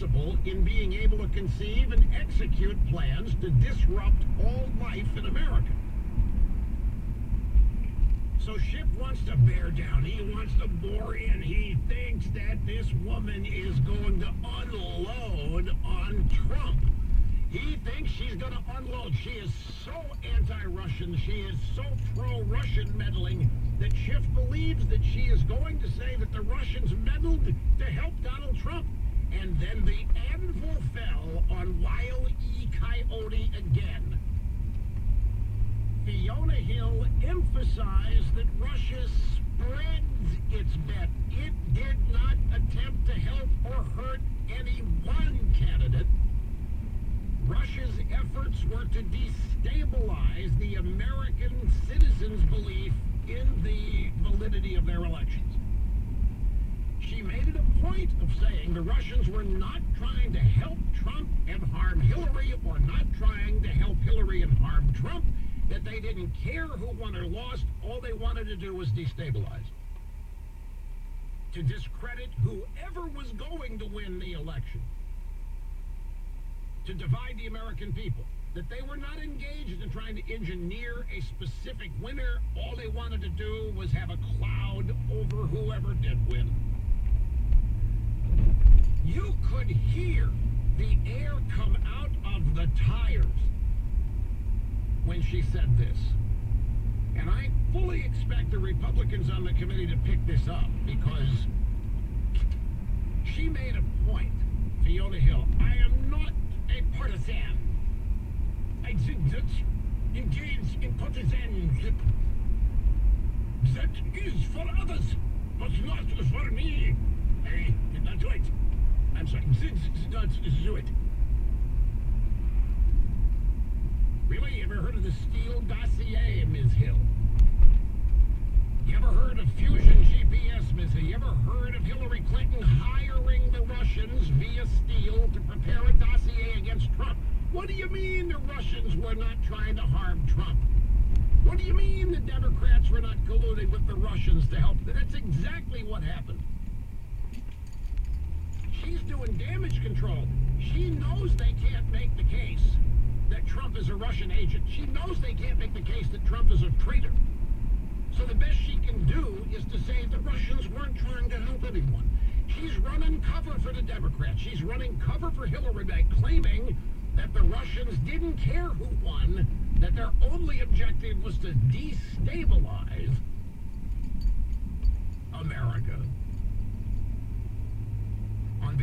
responsible in being able to conceive and execute plans to disrupt all life in America. So Schiff wants to bear down. He wants to bore in. He thinks that this woman is going to unload on Trump. He thinks she's going to unload. She is so anti-Russian. She is so pro-Russian meddling that Schiff believes that she is going to say that the Russians meddled to help Donald Trump. And then the anvil fell on Wile E. Coyote again. Fiona Hill emphasized that Russia spreads its bet. It did not attempt to help or hurt any one candidate. Russia's efforts were to destabilize the American citizens' belief in the validity of their elections. She made it a point of saying the Russians were not trying to help Trump and harm Hillary, or not trying to help Hillary and harm Trump, that they didn't care who won or lost. All they wanted to do was destabilize, to discredit whoever was going to win the election, to divide the American people, that they were not engaged in trying to engineer a specific winner. All they wanted to do was have a cloud over whoever did win. You could hear the air come out of the tires when she said this. And I fully expect the Republicans on the committee to pick this up, because she made a point, Fiona Hill. I am not a partisan. I think that engaged in partisanship, that is for others, but not for me. I did not do it. I'm sorry, did not do it. Really? You ever heard of the Steele dossier, Ms. Hill? You ever heard of fusion GPS, Ms. Hill? You ever heard of Hillary Clinton hiring the Russians via Steele to prepare a dossier against Trump? What do you mean the Russians were not trying to harm Trump? What do you mean the Democrats were not colluding with the Russians to help? That's exactly what happened. She's doing damage control. She knows they can't make the case that Trump is a Russian agent. She knows they can't make the case that Trump is a traitor. So the best she can do is to say the Russians weren't trying to help anyone. She's running cover for the Democrats. She's running cover for Hillary by claiming that the Russians didn't care who won, that their only objective was to destabilize America.